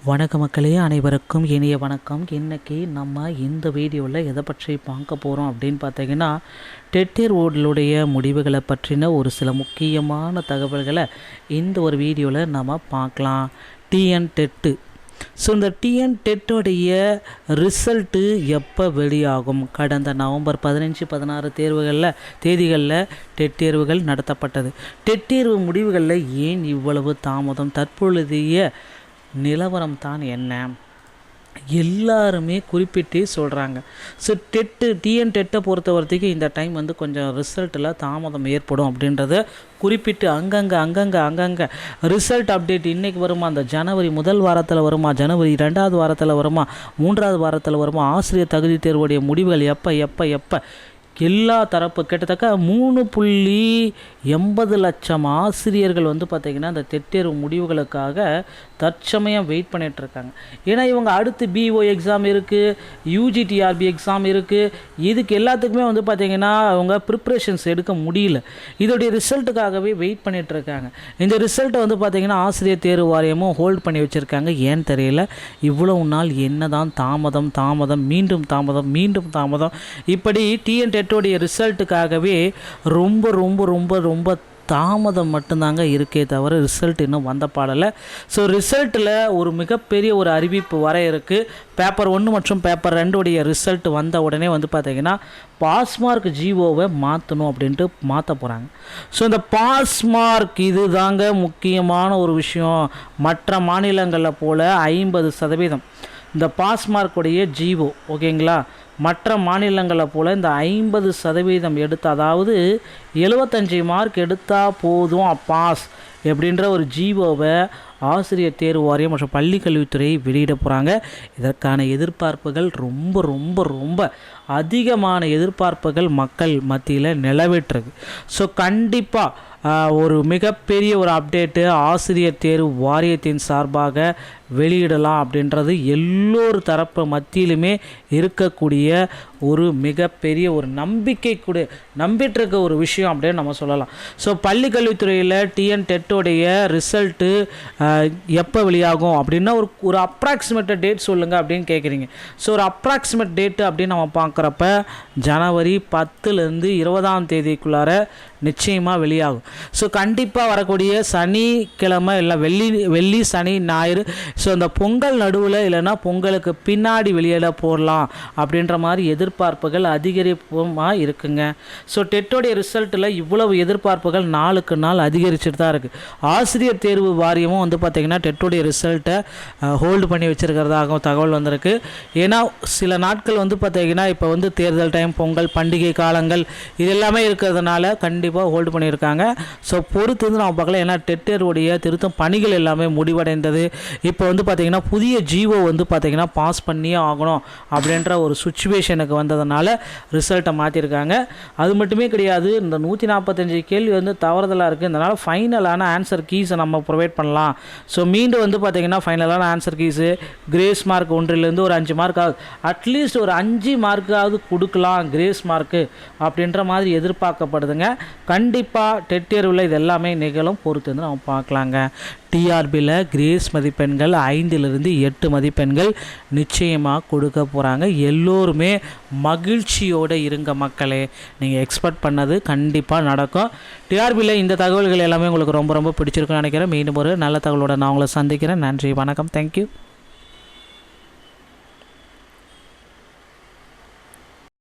வணக்க மக்களே, அனைவருக்கும் இனிய வணக்கம். இன்றைக்கி நம்ம இந்த வீடியோவில் எதை பற்றி பார்க்க போகிறோம் அப்படின்னு பார்த்தீங்கன்னா, டெட் தேர்வுடைய முடிவுகளை பற்றின ஒரு சில முக்கியமான தகவல்களை இந்த ஒரு வீடியோவில் நம்ம பார்க்கலாம். TN TET. ஸோ இந்த டிஎன் டெட்டோடைய ரிசல்ட்டு எப்போ வெளியாகும்? கடந்த நவம்பர் 15-16 தேதிகளில் டெட் தேர்வுகள் நடத்தப்பட்டது. டெட் தேர்வு முடிவுகளில் ஏன் இவ்வளவு தாமதம்? தற்பொழுதைய நிலவரம் தான் என்ன? எல்லாருமே குறிப்பிட்டே சொல்கிறாங்க. ஸோ டிஎன் டெட்டை பொறுத்த வரைக்கும் இந்த டைம் கொஞ்சம் ரிசல்ட்டில் தாமதம் ஏற்படும் அப்படின்றத குறிப்பிட்டு அங்கங்கே ரிசல்ட் அப்டேட் இன்றைக்கி வருமா, அந்த ஜனவரி முதல் வாரத்தில் வருமா, ஜனவரி 2வது வாரத்தில் வருமா, 3வது வாரத்தில் வருமா, ஆசிரியர் தகுதி தேர்வுடைய முடிவுகள் எப்போ எல்லா தரப்பு கிட்டத்தட்ட 3.80 லட்சம் ஆசிரியர்கள் பார்த்திங்கன்னா அந்த டெட் தேர்வு முடிவுகளுக்காக தற்சமயம் வெயிட் பண்ணிகிட்ருக்காங்க. ஏன்னா இவங்க அடுத்து பிஓ எக்ஸாம் இருக்குது, யூஜிடிஆர்பி எக்ஸாம் இருக்குது. இதுக்கு எல்லாத்துக்குமே பார்த்திங்கன்னா அவங்க ப்ரிப்ரேஷன்ஸ் எடுக்க முடியல. இதோடைய ரிசல்ட்டுக்காகவே வெயிட் பண்ணிகிட்ருக்காங்க. இந்த ரிசல்ட்டை பார்த்திங்கன்னா ஆசிரியர் தேர்வு வாரியமும் ஹோல்ட் பண்ணி வச்சுருக்காங்க. ஏன்னு தெரியல. இவ்வளவு நாள் என்ன தான் தாமதம் மீண்டும் தாமதம் இப்படி டிஎன் டெட்டோடைய ரிசல்ட்டுக்காகவே ரொம்ப தாமதம் மட்டும்தாங்க இருக்கே தவிர ரிசல்ட் இன்னும் வந்த பாடலை. ஸோ ரிசல்ட்டில் ஒரு மிகப்பெரிய ஒரு அறிவிப்பு வர இருக்குது. பேப்பர் 1 மற்றும் பேப்பர் 2 ரிசல்ட் வந்த உடனே பார்த்திங்கன்னா பாஸ்மார்க் ஜிஓவை மாற்றணும் அப்படின்ட்டு மாற்ற போகிறாங்க. ஸோ இந்த பாஸ்மார்க் இது தாங்க முக்கியமான ஒரு விஷயம். மற்ற மாநிலங்களில் போல் 50% இந்த பாஸ்மார்க்குடைய ஜிஓ, ஓகேங்களா, மற்ற மாநிலங்களை போல் இந்த 50% எடுத்து, அதாவது 75 மார்க் எடுத்தால் போதும் பாஸ் எப்படின்ற ஒரு ஜிஓவை ஆசிரியர் தேர்வு வாரியம் மற்றும் பள்ளிக்கல்வித்துறை வெளியிட போகிறாங்க. இதற்கான எதிர்பார்ப்புகள் ரொம்ப அதிகமான எதிர்பார்ப்புகள் மக்கள் மத்தியில் நிலவிட்டுருக்கு. ஸோ கண்டிப்பாக ஒரு மிகப்பெரிய ஒரு அப்டேட்டு ஆசிரியர் தேர்வு வாரியத்தின் சார்பாக வெளியிடலாம் அப்படின்றது எல்லோரு தரப்பு மத்தியிலுமே இருக்கக்கூடிய ஒரு மிகப்பெரிய ஒரு நம்பிட்டுருக்க ஒரு விஷயம் அப்படின்னு நம்ம சொல்லலாம். ஸோ பள்ளிக்கல்வித்துறையில் டிஎன் டெட்டோடைய ரிசல்ட்டு எப்போ வெளியாகும் அப்படின்னா ஒரு அப்ராக்சிமேட் டேட் சொல்லுங்கள் அப்படின்னு கேட்குறீங்க. ஸோ ஒரு அப்ராக்சிமேட் டேட்டு அப்படின்னு நம்ம பார்க்குறப்ப ஜனவரி 10லேருந்து 20ஆம் தேதிக்குள்ளார நிச்சயமாக வெளியாகும். ஸோ கண்டிப்பாக வரக்கூடிய சனிக்கிழமை இல்லை வெள்ளி சனி ஞாயிறு, ஸோ அந்த பொங்கல் நடுவில் இல்லைன்னா பொங்கலுக்கு பின்னாடி வெளியிட போடலாம் அப்படின்ற மாதிரி எதிர்பார்ப்புகள் அதிகரிப்புமாக இருக்குங்க. ஸோ டெட்டோடைய ரிசல்ட்டில் இவ்வளவு எதிர்பார்ப்புகள் நாளுக்கு நாள் அதிகரிச்சுட்டு தான் இருக்குது. ஆசிரியர் தேர்வு வாரியமும் பார்த்திங்கன்னா டெட்டோடைய ரிசல்ட்டை ஹோல்டு பண்ணி வச்சுருக்கிறதாகவும் தகவல் வந்திருக்கு. ஏன்னா சில நாட்கள் பார்த்திங்கன்னா இப்போ தேர்தல் டைம், பொங்கல் பண்டிகை காலங்கள் இது எல்லாமே இருக்கிறதுனால கண்டிப்பாக ஹோல்டு பண்ணியிருக்காங்க. ஸோ பொறுத்து நம்ம பார்க்கலாம். ஏன்னா டெட் தேர்வுடைய திருத்தம் பணிகள் எல்லாமே முடிவடைந்தது. இப்போ பார்த்திங்கன்னா புதிய ஜிஓ பார்த்திங்கன்னா பாஸ் பண்ணியே ஆகணும் அப்படின்ற ஒரு சுச்சுவேஷனுக்கு வந்ததுனால ரிசல்ட்டை மாற்றிருக்காங்க. அது மட்டுமே கிடையாது, இந்த 145 கேள்வி தவறுதலாக இருக்குது. இதனால் ஃபைனலான ஆன்சர் கீஸை நம்ம ப்ரொவைட் பண்ணலாம். ஸோ மீண்டும் பார்த்திங்கன்னா ஃபைனலான ஆன்சர் கீஸு கிரேஸ் மார்க் 1லேருந்து ஒரு 5 மார்க் ஆகுது, அட்லீஸ்ட் ஒரு 5 மார்க்காவது கொடுக்கலாம் கிரேஸ் மார்க்கு அப்படின்ற மாதிரி எதிர்பார்க்கப்படுதுங்க. கண்டிப்பாக டெட் தேர்வில் இது எல்லாமே நிகழும். பொறுத்து நம்ம பார்க்கலாங்க. டிஆர்பியில் கிரேஸ் மதிப்பெண்கள் 5லிருந்து 8 மதிப்பெண்கள் நிச்சயமாக கொடுக்க போகிறாங்க. எல்லோருமே மகிழ்ச்சியோடு இருங்க மக்களே. நீங்கள் எக்ஸ்பெக்ட் பண்ணது கண்டிப்பாக நடக்கும். டிஆர்பியில் இந்த தகவல்கள் எல்லாமே உங்களுக்கு ரொம்ப பிடிச்சிருக்குன்னு நினைக்கிறேன். மீண்டும் ஒரு நல்ல தகவலோடு நான் உங்களை சந்திக்கிறேன். நன்றி, வணக்கம், தேங்க்யூ.